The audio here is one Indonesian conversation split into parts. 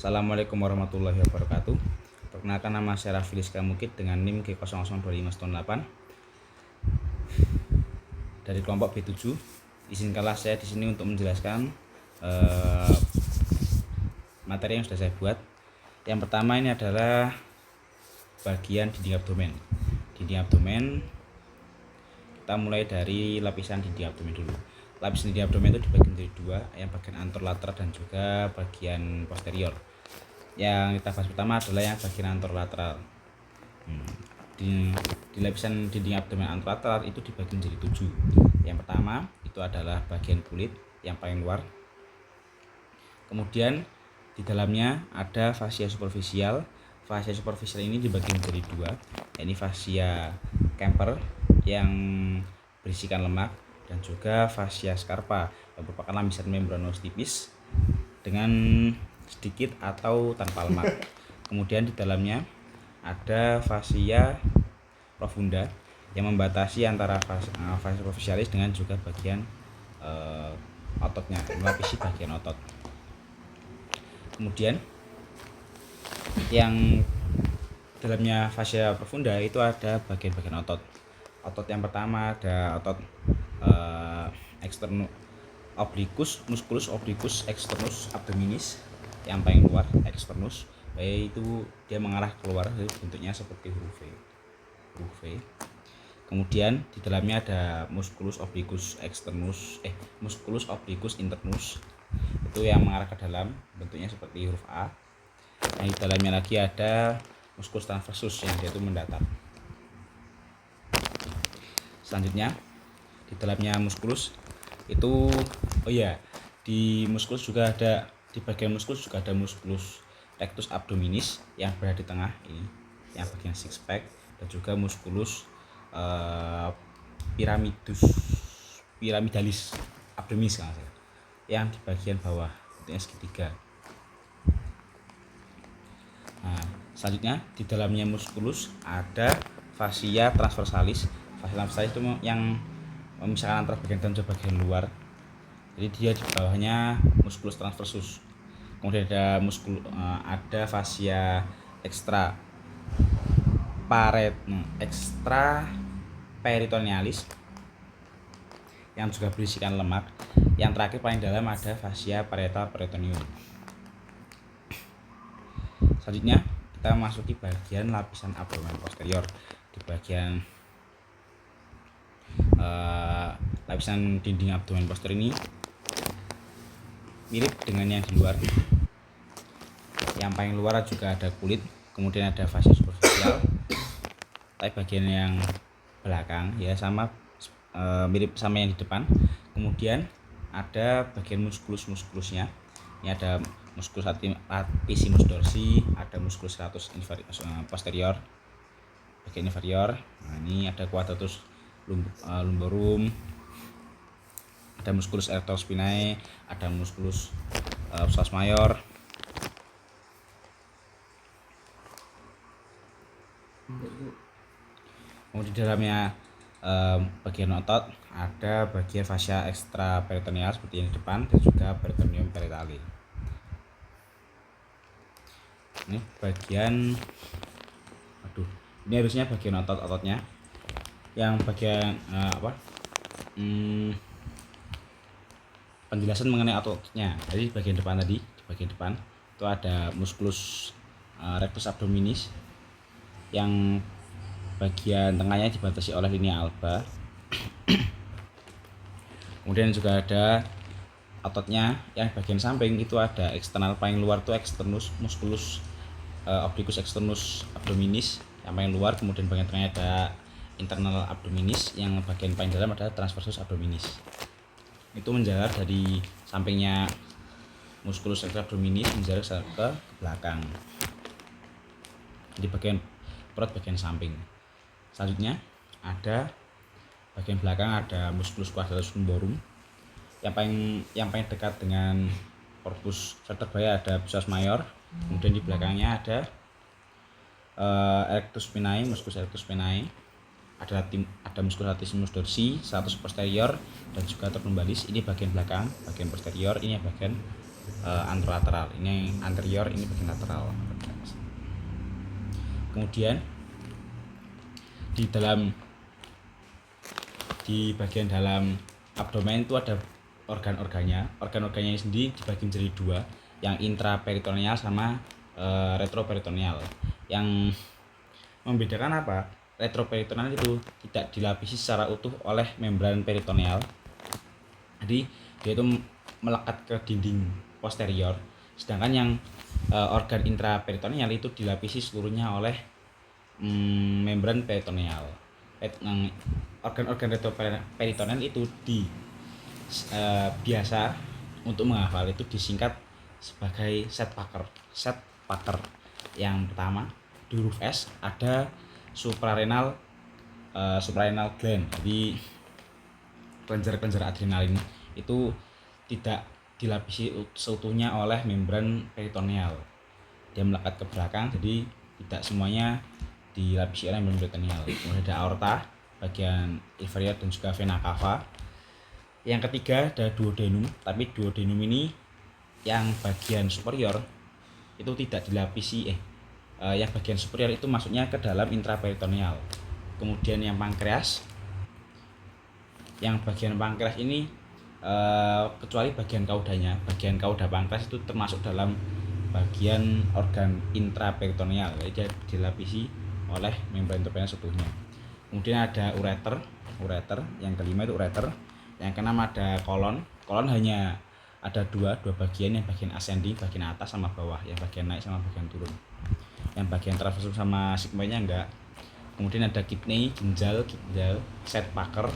Assalamualaikum warahmatullahi wabarakatuh. Perkenalkan, nama saya Raffi Rizka Mukid dengan NIM G002518 dari kelompok B7. Izinkanlah saya di sini untuk menjelaskan materi yang sudah saya buat. Yang pertama ini adalah bagian dinding abdomen. Dinding abdomen kita mulai dari lapisan dinding abdomen dulu. Lapisan dinding abdomen itu dibagi menjadi dua, yang bagian anterolateral dan juga bagian posterior. Yang kita bahas pertama adalah yang bagian anterolateral. Di lapisan dinding abdomen anterolateral itu dibagi menjadi 7. Yang pertama itu adalah bagian kulit yang paling luar. Kemudian di dalamnya ada fascia superficial. Fascia superficial ini dibagi menjadi dua. Ini fascia Kemper yang berisikan lemak, dan juga fascia scarpa yang merupakan lapisan membranous tipis dengan sedikit atau tanpa lemak. Kemudian di dalamnya ada fascia profunda yang membatasi antara fascia superficialis dengan juga bagian ototnya, melapisi bagian otot. Kemudian yang dalamnya fascia profunda itu ada bagian-bagian otot. Otot yang pertama ada otot externus obliquus, musculus obliquus externus abdominis yang paling luar, externus, yaitu dia mengarah keluar, bentuknya seperti huruf V. Kemudian di dalamnya ada musculus obliquus externus, musculus obliquus internus, itu yang mengarah ke dalam, bentuknya seperti huruf A. Yang di dalamnya lagi ada musculus transversus yang dia itu mendatar. Selanjutnya di dalamnya musculus itu, di musculus juga ada, di bagian musculus juga ada musculus rectus abdominis yang berada di tengah ini, yang bagian six pack, dan juga musculus piramidalis abdominis yang di bagian bawah, bentuknya segitiga. Nah, selanjutnya di dalamnya musculus ada fascia transversalis. Fascia transversalis itu yang memisahkan antara bagian dalam dan bagian luar. Jadi dia di bawahnya musculus transversus. Kemudian ada fascia extra peritonealis yang juga berisikan lemak. Yang terakhir paling dalam ada fascia parietal peritoneum. Selanjutnya kita masuki bagian lapisan abdomen posterior. Di bagian lapisan dinding abdomen posterior ini mirip dengan yang di luar. Yang paling luar juga ada kulit, kemudian ada fascia superficial. Tapi bagian yang belakang ya mirip sama yang di depan. Kemudian ada bagian muskulusnya. Ini ada musculus latissimus dorsi, ada musculus serratus posterior bagian inferior. Nah, ini ada quadratus lumborum, ada musculus erector spinae, ada musculus psoas major. Kemudian di dalamnya bagian otot ada bagian fascia extra peritoneal seperti yang di depan, dan juga peritoneum parietale. Ini bagian ini harusnya bagian ototnya. Yang bagian penjelasan mengenai ototnya. Jadi bagian depan tadi, di bagian depan itu ada musculus rectus abdominis yang bagian tengahnya dibatasi oleh linea alba. Kemudian juga ada ototnya yang bagian samping itu ada eksternal, paling luar itu externus musculus obliquus externus abdominis yang paling luar. Kemudian bagian tengahnya ada internal abdominis, yang bagian paling dalam adalah transversus abdominis. Itu menjalar dari sampingnya musculus rectus abdominis menjalar ke belakang di bagian perut bagian samping. Selanjutnya ada bagian belakang ada musculus quadratus lumborum yang paling dekat dengan corpus vertebrae ada psoas major. Kemudian di belakangnya ada erectus spinae, musculus erectus spinae, ada musculus latissimus dorsi, serratus posterior, dan juga trochlumbalis. Ini bagian belakang, bagian posterior, ini bagian anterolateral. Ini anterior, ini bagian lateral. Kemudian di bagian dalam abdomen itu ada organ-organnya. Organ-organnya ini sendiri dibagi menjadi dua, yang intraperitoneal sama retroperitoneal. Yang membedakan apa? Retroperitoneal itu tidak dilapisi secara utuh oleh membran peritoneal. Jadi dia itu melekat ke dinding posterior, sedangkan yang organ intraperitoneal itu dilapisi seluruhnya oleh membran peritoneal. Organ-organ retroperitoneal itu biasa untuk menghafal itu disingkat sebagai Sedpacker. Yang pertama di huruf S ada suprarenal gland. Jadi kelenjar-kelenjar adrenalin itu tidak dilapisi seutuhnya oleh membran peritoneal. Dia melekat ke belakang, jadi tidak semuanya dilapisi oleh membran peritoneal. Kemudian ada aorta bagian inferior dan juga vena cava. Yang ketiga ada duodenum, tapi duodenum ini yang bagian superior itu tidak dilapisi yang bagian superior itu masuknya ke dalam intraperitoneal. Kemudian yang pankreas, yang bagian pankreas ini kecuali bagian kaudanya, bagian kauda pankreas itu termasuk dalam bagian organ intraperitoneal, jadi dilapisi oleh membran peritoneal seutuhnya. Kemudian ada ureter, yang kelima itu ureter. Yang keenam ada kolon. Kolon hanya ada dua bagian, yang bagian ascending, bagian atas sama bawah, yang bagian naik sama bagian turun. Yang bagian transversum sama sigmoidnya enggak. Kemudian ada kidney, ginjal, Sedpacker,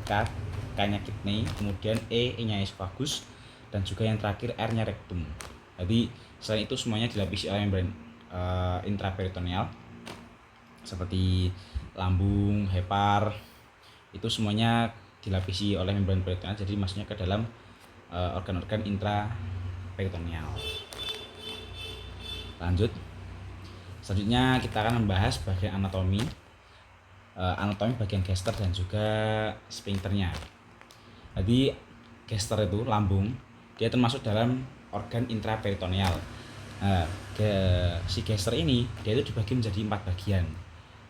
K-nya kidney, kemudian E-nya esophagus, dan juga yang terakhir R-nya rectum. Jadi selain itu semuanya dilapisi oleh membran intraperitoneal seperti lambung, hepar, itu semuanya dilapisi oleh membran peritoneal, jadi masuknya ke dalam organ-organ intraperitoneal. Lanjut, selanjutnya kita akan membahas bagian anatomi bagian gester dan juga sphincternya. Jadi gester itu lambung, dia termasuk dalam organ intraperitoneal. Si gester ini dia itu dibagi menjadi 4 bagian.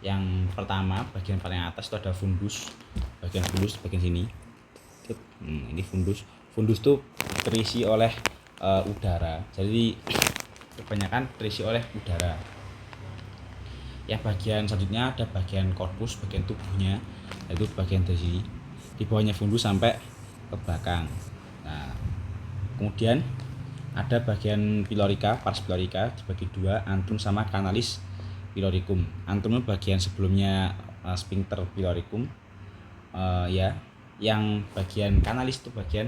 Yang pertama, bagian paling atas itu ada fundus. Bagian sini. Ini fundus. Fundus itu terisi oleh udara. Jadi kebanyakan terisi oleh udara. Yang bagian selanjutnya ada bagian korpus, bagian tubuhnya, yaitu bagian dari sini. Di bawahnya fundus sampai ke belakang. Nah, kemudian ada bagian pilorika, pars pilorika dibagi dua, antrum sama canalis piloricum. Antrum itu bagian sebelumnya sphincter piloricum, yang bagian canalis itu bagian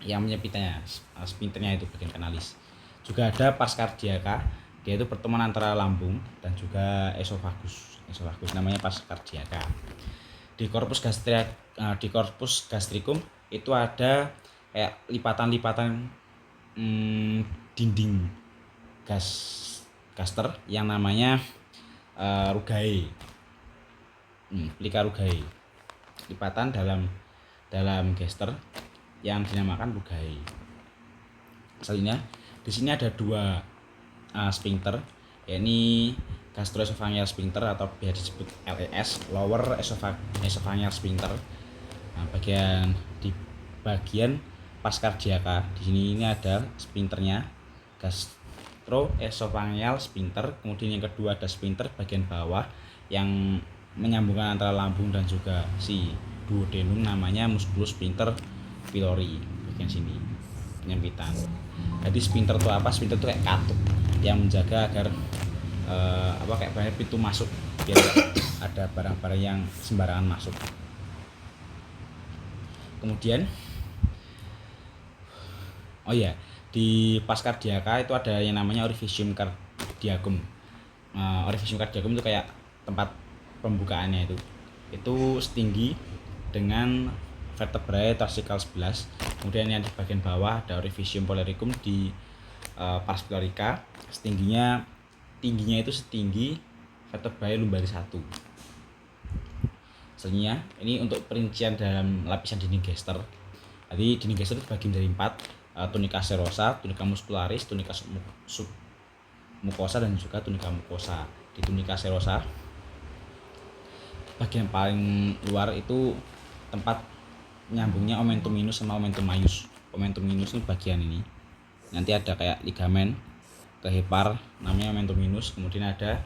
yang menyempitnya, sphincternya itu bagian canalis. Juga ada pars cardiaca, dia itu pertemuan antara lambung dan juga esophagus, namanya pars cardiaca. Di corpus gastricum itu ada kayak lipatan-lipatan dinding gaster yang namanya rugae, plica rugae, lipatan dalam gaster yang dinamakan rugae. Selanjutnya di sini ada dua sphincter, yakni gastroesophageal sphincter atau biasa disebut LES, lower esophageal sphincter. Nah, di bagian pars cardiaca di sini ini ada sphincternya, gastroesophageal sphincter. Kemudian yang kedua ada sphincter bagian bawah yang menyambungkan antara lambung dan juga si duodenum, namanya musculus sphincter pylori, bagian sini penyempitan. Jadi sphincter itu apa? Sphincter itu kayak katup yang menjaga agar kayak banyak pintu masuk, biar ada barang-barang yang sembarangan masuk. Kemudian di pars cardiaca itu ada yang namanya orifisium cardiacum. Orifisium cardiacum itu kayak tempat pembukaannya, itu setinggi dengan vertebrae torsikal 11. Kemudian yang di bagian bawah ada orifisium polaricum di pars pilorica, tingginya itu setinggi vertebrae lumbaris 1. Selanjutnya ini untuk perincian dalam lapisan dinding gester. Jadi dinding gester itu dibagi menjadi 4. tunika serosa, tunika muscularis, tunika submucosa dan juga tunika mucosa. Di tunika serosa bagian paling luar itu tempat nyambungnya omentum minus sama omentum maius. Omentum minus ini bagian ini. Nanti ada kayak ligamen ke hepar namanya omentum minus, kemudian ada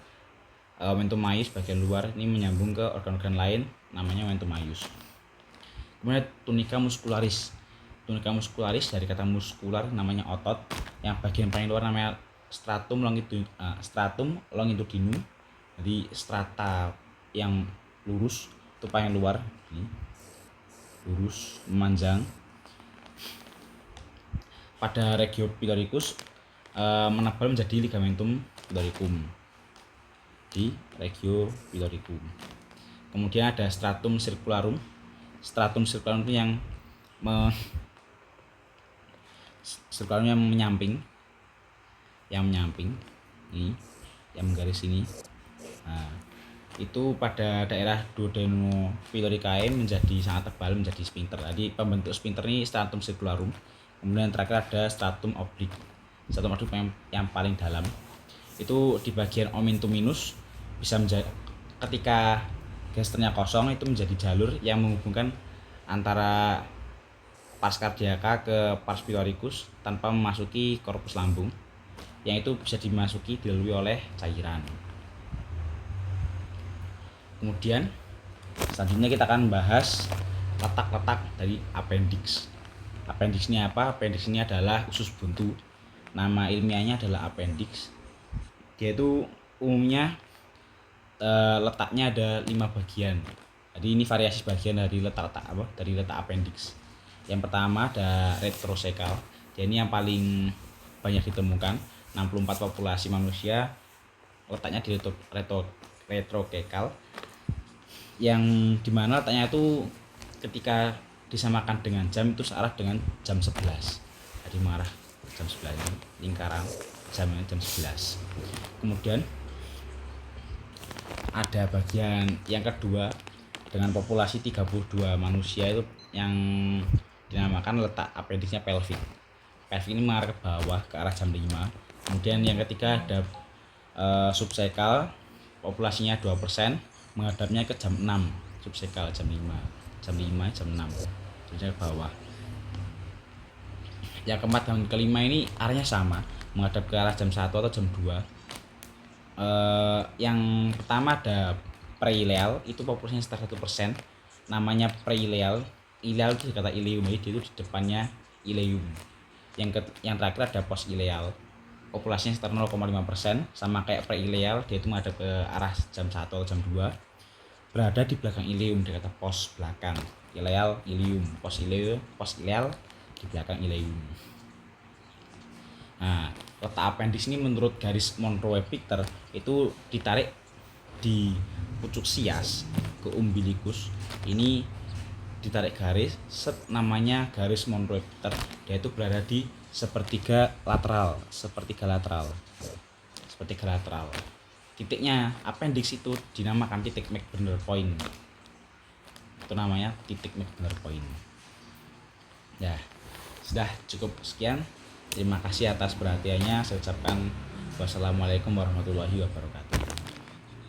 omentum maius bagian luar ini menyambung ke organ-organ lain namanya omentum maius. Kemudian tunika muscularis. Tunika muscularis dari kata muskular namanya otot, yang bagian paling luar namanya stratum longitudinum. Jadi strata yang lurus itu paling luar, ini lurus memanjang. Pada regio piloricus menebal menjadi ligamentum piloricum di regio piloricum. Kemudian ada stratum circularum. Stratum circularum itu yang circularumnya menyamping, ini yang menggaris ini. Nah, itu pada daerah duodenopiloricae menjadi sangat tebal, menjadi sphincter. Jadi pembentuk sphincter ini stratum circularum. Kemudian terakhir ada stratum oblique. Stratum oblique yang paling dalam itu di bagian omentum minus, bisa menjadi ketika gesternya kosong itu menjadi jalur yang menghubungkan antara pars cardiaca ke pars piloricus tanpa memasuki korpus lambung, yang itu bisa dimasuki dilalui oleh cairan. Kemudian selanjutnya kita akan bahas letak-letak dari appendix. Appendix ini apa? Appendix ini adalah usus buntu. Nama ilmiahnya adalah appendix. Dia itu umumnya letaknya ada 5 bagian. Jadi ini variasi bagian dari letak appendix. Yang pertama ada retrocekal. Dia ini yang paling banyak ditemukan. 64 populasi manusia letaknya di retrocekal, yang dimana letaknya itu ketika disamakan dengan jam itu searah dengan jam 11. Jadi mengarah jam 11, lingkaran jamnya jam 11. Kemudian ada bagian yang kedua dengan populasi 32 manusia itu yang dinamakan letak appendixnya pelvic. Pelvic ini mengarah ke bawah ke arah jam 5. Kemudian yang ketiga ada subsekal, populasinya 2%, menghadapnya ke jam 6. Subsekal jam 5, jam 6 jadi ke bawah. Yang keempat dan kelima ini arahnya sama, menghadap ke arah jam 1 atau jam 2. Yang pertama ada preileal, itu populasinya sekitar 1%, namanya preileal. Ileal itu kata ileum, jadi itu di depannya ileum. Yang terakhir ada postileal, populasinya sekitar 0,5%, sama kayak preileal, dia itu menghadap ke arah jam 1 atau jam 2, berada di belakang ileum, dia kata pos belakang. Ileal, ileum, postileal di belakang ileum. Nah, letak appendix ini menurut garis Monroe-Victor itu ditarik di pucuk sias ke umbilicus. Ini ditarik garis, namanya garis Monroe-Victor. Dia itu berada di sepertiga lateral. Titiknya appendix itu dinamakan titik McBurner point. Itu namanya titik McBurner point. Ya, sudah cukup sekian. Terima kasih atas perhatiannya. Saya ucapkan wassalamualaikum warahmatullahi wabarakatuh.